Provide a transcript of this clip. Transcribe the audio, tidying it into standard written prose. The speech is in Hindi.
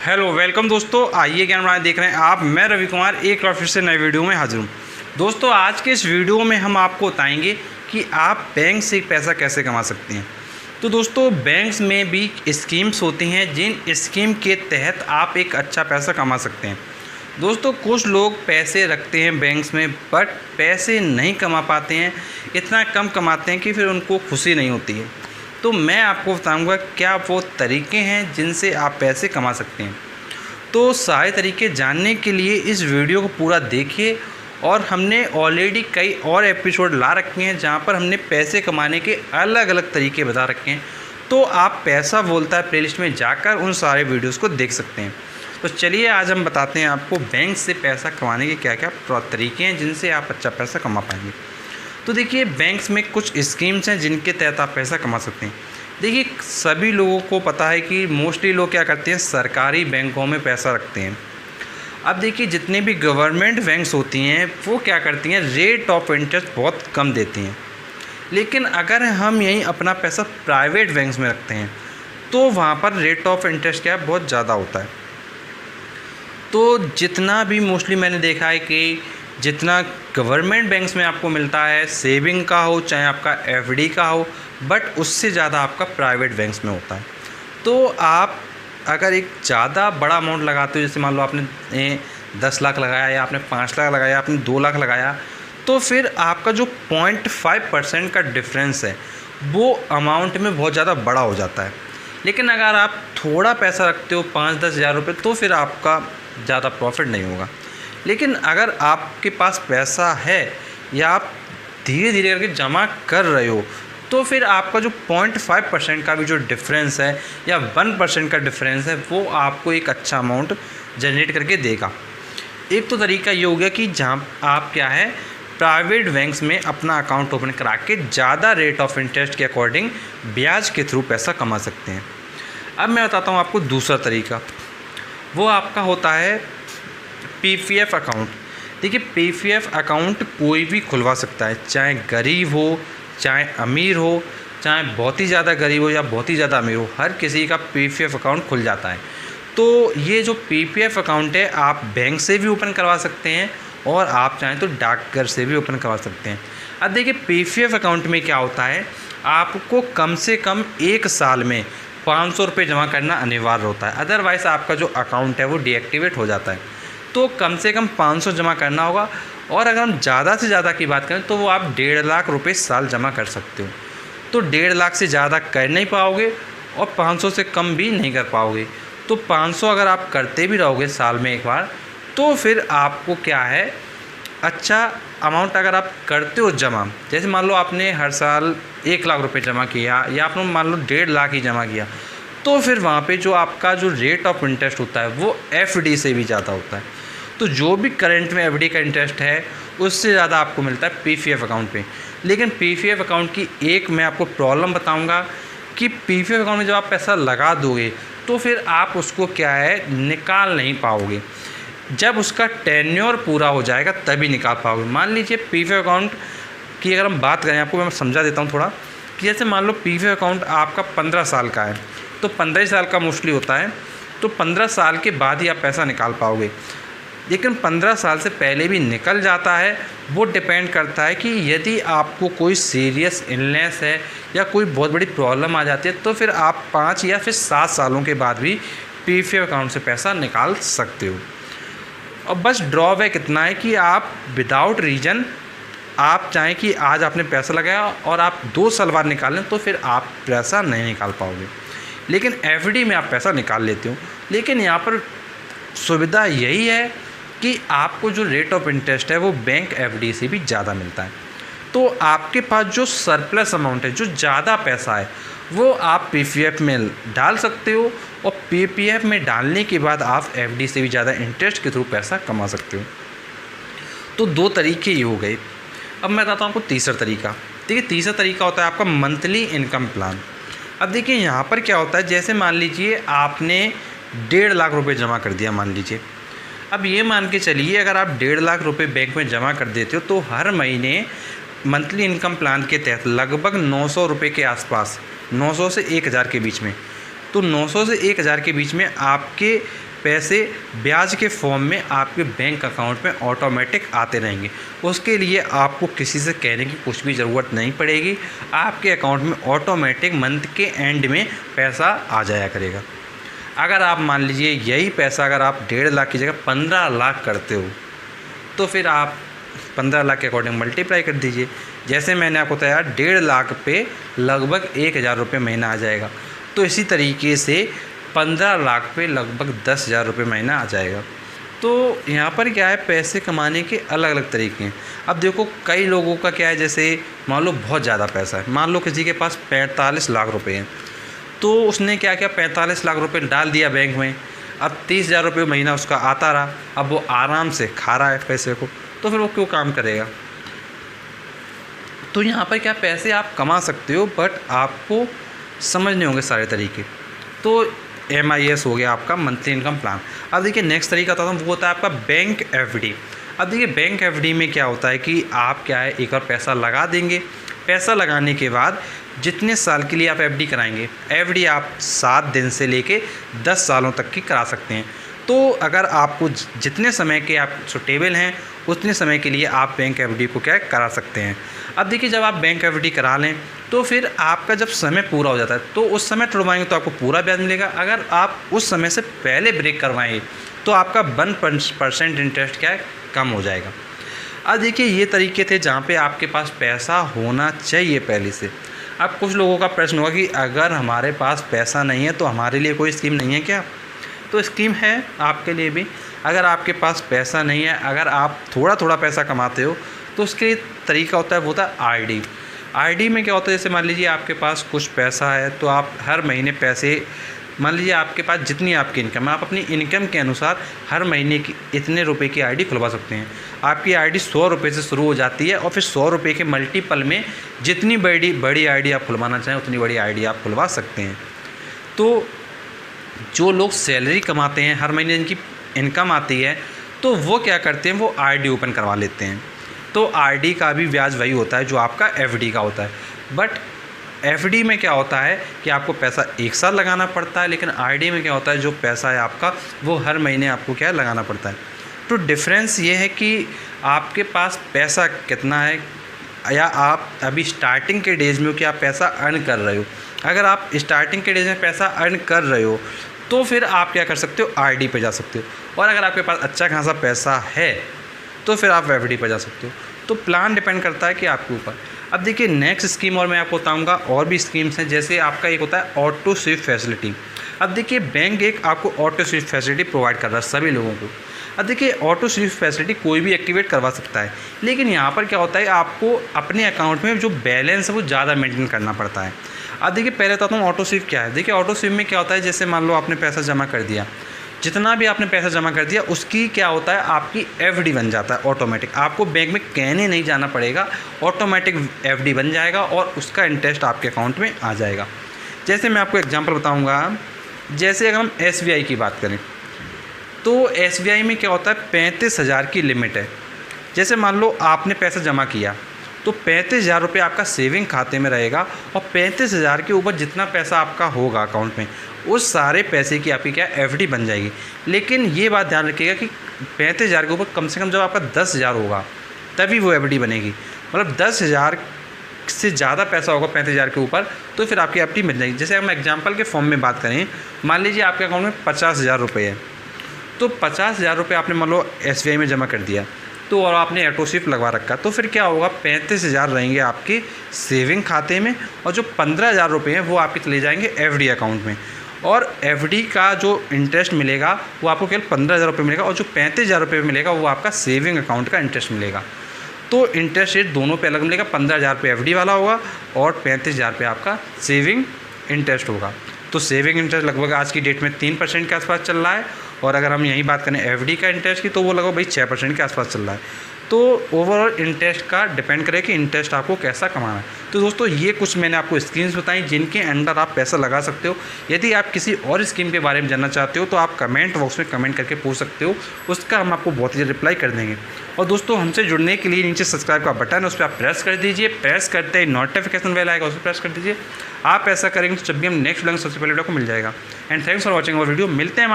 हेलो वेलकम दोस्तों, आइए ज्ञान बनाए देख रहे हैं आप। मैं रवि कुमार एक बार फिर से नए वीडियो में हाजिर हूँ। दोस्तों आज के इस वीडियो में हम आपको बताएंगे कि आप बैंक से पैसा कैसे कमा सकते हैं। तो दोस्तों बैंक्स में भी स्कीम्स होती हैं जिन स्कीम के तहत आप एक अच्छा पैसा कमा सकते हैं। दोस्तों कुछ लोग पैसे रखते हैं बैंक्स में बट पैसे नहीं कमा पाते हैं, इतना कम कमाते हैं कि फिर उनको खुशी नहीं होती है। तो मैं आपको बताऊंगा क्या वो तरीके हैं जिनसे आप पैसे कमा सकते हैं। तो सारे तरीके जानने के लिए इस वीडियो को पूरा देखिए। और हमने ऑलरेडी कई और एपिसोड ला रखे हैं जहां पर हमने पैसे कमाने के अलग अलग तरीके बता रखे हैं। तो आप पैसा बोलता है प्लेलिस्ट में जाकर उन सारे वीडियोस को देख सकते हैं। तो चलिए आज हम बताते हैं आपको बैंक से पैसा कमाने के क्या क्या तरीके हैं जिनसे आप अच्छा पैसा कमा पाएंगे। तो देखिए बैंक्स में कुछ स्कीम्स हैं जिनके तहत आप पैसा कमा सकते हैं। देखिए सभी लोगों को पता है कि मोस्टली लोग क्या करते हैं, सरकारी बैंकों में पैसा रखते हैं। अब देखिए जितने भी गवर्नमेंट बैंक्स होती हैं वो क्या करती हैं, रेट ऑफ इंटरेस्ट बहुत कम देती हैं। लेकिन अगर हम यहीं अपना पैसा प्राइवेट बैंक्स में रखते हैं तो वहाँ पर रेट ऑफ इंटरेस्ट क्या है, बहुत ज़्यादा होता है। तो जितना भी मोस्टली मैंने देखा है कि जितना गवर्नमेंट बैंक्स में आपको मिलता है, सेविंग का हो चाहे आपका एफडी का हो, बट उससे ज़्यादा आपका प्राइवेट बैंक्स में होता है। तो आप अगर एक ज़्यादा बड़ा अमाउंट लगाते हो, जैसे मान लो आपने 10 लाख लगाया या आपने 5 लाख लगाया, आपने 2 लाख लगाया, तो फिर आपका जो 0.5% का डिफरेंस है वो अमाउंट में बहुत ज़्यादा बड़ा हो जाता है। लेकिन अगर आप थोड़ा पैसा रखते हो 5-10 हज़ार रुपये तो फिर आपका ज़्यादा प्रॉफिट नहीं होगा। लेकिन अगर आपके पास पैसा है या आप धीरे धीरे करके जमा कर रहे हो तो फिर आपका जो 0.5% का भी जो डिफरेंस है या 1% का डिफरेंस है वो आपको एक अच्छा अमाउंट जनरेट करके देगा। एक तो तरीका ये हो गया कि जहाँ आप क्या है प्राइवेट बैंक्स में अपना अकाउंट ओपन करा के ज़्यादा रेट ऑफ इंटरेस्ट के अकॉर्डिंग ब्याज के थ्रू पैसा कमा सकते हैं। अब मैं बताता हूँ आपको दूसरा तरीका, वो आपका होता है पीपीएफ अकाउंट। देखिए पीपीएफ अकाउंट कोई भी खुलवा सकता है, चाहे गरीब हो चाहे अमीर हो, चाहे बहुत ही ज़्यादा गरीब हो या बहुत ही ज़्यादा अमीर हो, हर किसी का पीपीएफ अकाउंट खुल जाता है। तो ये जो पीपीएफ अकाउंट है आप बैंक से भी ओपन करवा सकते हैं और आप चाहें तो डाकघर से भी ओपन करवा सकते हैं। अब देखिए पीपीएफ अकाउंट में क्या होता है, आपको कम से कम 1 साल में 500 रुपये जमा करना अनिवार्य होता है, अदरवाइज़ आपका जो अकाउंट है वो डीएक्टिवेट हो जाता है। तो कम से कम 500 जमा करना होगा। और अगर हम ज़्यादा से ज़्यादा की बात करें तो वो आप 1.5 लाख रुपये साल जमा कर सकते हो। तो 1.5 लाख से ज़्यादा कर नहीं पाओगे और 500 से कम भी नहीं कर पाओगे। तो 500 अगर आप करते भी रहोगे साल में एक बार तो फिर आपको क्या है अच्छा अमाउंट अगर आप करते हो जमा, जैसे मान लो आपने हर साल 1 लाख रुपये जमा किया या आपने मान लो 1.5 लाख ही जमा किया, तो फिर वहाँ पे जो आपका जो रेट ऑफ इंटरेस्ट होता है वो एफडी से भी ज़्यादा होता है। तो जो भी करंट में एफडी का इंटरेस्ट है उससे ज़्यादा आपको मिलता है पीपीएफ अकाउंट पे। लेकिन पीपीएफ अकाउंट की एक मैं आपको प्रॉब्लम बताऊंगा कि पीपीएफ अकाउंट में जब आप पैसा लगा दोगे तो फिर आप उसको क्या है निकाल नहीं पाओगे। जब उसका टेन्योर पूरा हो जाएगा तभी निकाल पाओगे। मान लीजिए पीपीएफ अकाउंट की अगर हम बात करें, आपको मैं समझा देता हूँ थोड़ा, कि जैसे मान लो पीपीएफ अकाउंट आपका 15 साल का है तो 15 साल का मोस्टली होता है, तो 15 साल के बाद ही आप पैसा निकाल पाओगे। लेकिन 15 साल से पहले भी निकल जाता है, वो डिपेंड करता है कि यदि आपको कोई सीरियस इलनेस है या कोई बहुत बड़ी प्रॉब्लम आ जाती है तो फिर आप 5 या फिर 7 सालों के बाद भी पीपीएफ अकाउंट से पैसा निकाल सकते हो। और बस ड्रॉबैक इतना है कि आप विदाउट रीज़न आप चाहें कि आज आपने पैसा लगाया और आप 2 साल बाद निकालें तो फिर आप पैसा नहीं निकाल पाओगे। लेकिन एफडी में आप पैसा निकाल लेते हो। लेकिन यहाँ पर सुविधा यही है कि आपको जो रेट ऑफ इंटरेस्ट है वो बैंक एफडी से भी ज़्यादा मिलता है। तो आपके पास जो सरप्लस अमाउंट है, जो ज़्यादा पैसा है, वो आप पीपीएफ में डाल सकते हो और पीपीएफ में डालने के बाद आप एफडी से भी ज़्यादा इंटरेस्ट के थ्रू पैसा कमा सकते हो। तो 2 तरीके ये हो गए। अब मैं बताता हूँ आपको तीसरा तरीका। देखिए तीसरा तरीका होता है आपका मंथली इनकम प्लान। अब देखिए यहाँ पर क्या होता है, जैसे मान लीजिए आपने 1.5 लाख रुपये जमा कर दिया मान लीजिए। अब ये मान के चलिए अगर आप 1.5 लाख रुपये बैंक में जमा कर देते हो तो हर महीने मंथली इनकम प्लान के तहत लगभग 900 रुपये के आसपास, 900 से 1000 के बीच में, तो 900 से 1000 के बीच में आपके पैसे ब्याज के फॉर्म में आपके बैंक अकाउंट में ऑटोमेटिक आते रहेंगे। उसके लिए आपको किसी से कहने की कुछ भी ज़रूरत नहीं पड़ेगी, आपके अकाउंट में ऑटोमेटिक मंथ के एंड में पैसा आ जाया करेगा। अगर आप मान लीजिए यही पैसा अगर आप 1.5 लाख की जगह 15 लाख करते हो तो फिर आप 15 लाख के अकॉर्डिंग मल्टीप्लाई कर दीजिए। जैसे मैंने आपको बताया 1.5 लाख पे लगभग 1,000 रुपये महीना आ जाएगा, तो इसी तरीके से 15 लाख पे लगभग 10,000 रुपये महीना आ जाएगा। तो यहाँ पर क्या है, पैसे कमाने के अलग अलग तरीके हैं। अब देखो कई लोगों का क्या है, जैसे मान लो बहुत ज़्यादा पैसा है, मान लो किसी के पास 45 लाख रुपये हैं, तो उसने क्या किया 45 लाख रुपये डाल दिया बैंक में। अब 30,000 रुपये महीना उसका आता रहा, अब वो आराम से खा रहा है पैसे को, तो फिर वो क्यों काम करेगा। तो यहाँ पर क्या पैसे आप कमा सकते हो, बट आपको समझने होंगे सारे तरीके। तो MIS हो गया आपका मंथली इनकम प्लान। अब देखिए नेक्स्ट तरीका आता है वो होता है आपका बैंक FD। अब देखिए बैंक FD में क्या होता है कि आप क्या है एक बार पैसा लगा देंगे, पैसा लगाने के बाद जितने साल के लिए आप FD कराएंगे, FD आप 7 दिन से लेके 10 सालों तक की करा सकते हैं। तो अगर आपको जितने समय के आप सुटेबल हैं उतने समय के लिए आप बैंक FD को क्या करा सकते हैं। अब देखिए जब आप बैंक FD करा लें तो फिर आपका जब समय पूरा हो जाता है तो उस समय तुड़वाएंगे तो आपको पूरा ब्याज मिलेगा। अगर आप उस समय से पहले ब्रेक करवाएंगे तो आपका 1% इंटरेस्ट क्या है कम हो जाएगा। अब देखिए ये तरीके थे जहाँ पे आपके पास पैसा होना चाहिए पहले से। अब कुछ लोगों का प्रश्न होगा कि अगर हमारे पास पैसा नहीं है तो हमारे लिए कोई स्कीम नहीं है क्या। तो स्कीम है आपके लिए भी। अगर आपके पास पैसा नहीं है, अगर आप थोड़ा थोड़ा पैसा कमाते हो तो उसके तरीका होता है वो होता है RD में क्या होता है, जैसे मान लीजिए आपके पास कुछ पैसा है तो आप हर महीने पैसे, मान लीजिए आपके पास जितनी आपकी इनकम है आप अपनी इनकम के अनुसार हर महीने की इतने रुपए की RD खुलवा सकते हैं। आपकी RD 100 रुपये से शुरू हो जाती है और फिर 100 रुपये के मल्टीपल में जितनी बड़ी RD आप खुलवाना चाहें उतनी बड़ी RD आप खुलवा सकते हैं। तो जो लोग सैलरी कमाते हैं, हर महीने इनकी इनकम आती है, तो वो क्या करते हैं, वो RD ओपन करवा लेते हैं। तो RD का भी ब्याज वही होता है जो आपका FD का होता है। बट FD में क्या होता है कि आपको पैसा 1 साल लगाना पड़ता है, लेकिन RD में क्या होता है जो पैसा है आपका वो हर महीने आपको क्या लगाना पड़ता है। तो डिफरेंस ये है कि आपके पास पैसा कितना है, या आप अभी स्टार्टिंग के डेज में हो कि आप पैसा अर्न कर रहे हो। अगर आप स्टार्टिंग के डेज में पैसा अर्न कर रहे हो तो फिर आप क्या कर सकते हो, RD पे जा सकते हो। और अगर आपके पास अच्छा खासा पैसा है तो फिर आप FD पर जा सकते हो। तो प्लान डिपेंड करता है कि आपके ऊपर। अब देखिए नेक्स्ट स्कीम और मैं आपको बताऊंगा, और भी स्कीम्स हैं। जैसे आपका एक होता है ऑटो स्विफ्ट फैसिलिटी। अब देखिए बैंक एक आपको ऑटो स्विफ्ट फैसिलिटी प्रोवाइड कर रहा है सभी लोगों को। अब देखिए ऑटो स्विफ्ट फैसिलिटी कोई भी एक्टिवेट करवा सकता है, लेकिन यहाँ पर क्या होता है आपको अपने अकाउंट में जो बैलेंस है वो ज़्यादा मेंटेन करना पड़ता है। अब देखिए पहले बताता हूँ ऑटो स्विफ्ट क्या है। देखिए ऑटो स्विफ्ट में क्या होता है, जैसे मान लो आपने पैसा जमा कर दिया, जितना भी आपने पैसा जमा कर दिया उसकी क्या होता है आपकी FD बन जाता है ऑटोमेटिक। आपको बैंक में कहने नहीं जाना पड़ेगा, ऑटोमेटिक FD बन जाएगा और उसका इंटरेस्ट आपके अकाउंट में आ जाएगा। जैसे मैं आपको एग्जांपल बताऊंगा, जैसे अगर हम SBI की बात करें तो SBI में क्या होता है 35,000 की लिमिट है। जैसे मान लो आपने पैसा जमा किया तो 35,000 रुपये आपका सेविंग खाते में रहेगा, और 35,000 के ऊपर जितना पैसा आपका होगा अकाउंट में उस सारे पैसे की आपकी क्या FD बन जाएगी। लेकिन ये बात ध्यान रखिएगा कि 35,000 के ऊपर कम से कम जब आपका 10,000 होगा तभी वो FD बनेगी। मतलब 10,000 से ज़्यादा पैसा होगा 35,000 के ऊपर तो फिर आपकी FD बन जाएगी। जैसे हम एग्जाम्पल के फॉर्म में बात करें, मान लीजिए आपके अकाउंट में 50,000 रुपये है, तो 50,000 रुपये आपने मान लो SBI में जमा कर दिया, तो और आपने ऑटो स्विफ्ट लगवा रखा, तो फिर क्या होगा 35,000 रहेंगे आपके सेविंग खाते में, और जो 15,000 रुपये हैं वो आपके चले जाएंगे FD अकाउंट में। और FD का जो इंटरेस्ट मिलेगा वो आपको केवल 15,000 रुपये मिलेगा, और जो 35,000 रुपये मिलेगा वो आपका सेविंग अकाउंट का इंटरेस्ट मिलेगा। तो इंटरेस्ट रेट दोनों पे अलग मिलेगा, 15,000 पे FD वाला होगा और 35,000 पे आपका सेविंग इंटरेस्ट होगा। तो सेविंग इंटरेस्ट लगभग आज की डेट में 3% के आसपास चल रहा है, और अगर हम यही बात करें FD का इंटरेस्ट की तो वो लगभग भाई 6% के आसपास चल रहा है। तो ओवरऑल इंटरेस्ट का डिपेंड करे कि इंटरेस्ट आपको कैसा कमाना है। तो दोस्तों ये कुछ मैंने आपको स्कीम्स बताई जिनके अंडर आप पैसा लगा सकते हो। यदि आप किसी और स्कीम के बारे में जानना चाहते हो तो आप कमेंट बॉक्स में कमेंट करके पूछ सकते हो, उसका हम आपको बहुत ही रिप्लाई कर देंगे। और दोस्तों हमसे जुड़ने के लिए नीचे सब्सक्राइब का बटन है उस पर आप प्रेस कर दीजिए, प्रेस करते ही नोटिफिकेशन बेल आएगा उस पर प्रेस कर दीजिए। आप ऐसा करेंगे तो जब भी हम नेक्स्ट वीडियो सबसे पहले वीडियो को मिल जाएगा। And thanks for watching our video. मिलते हैं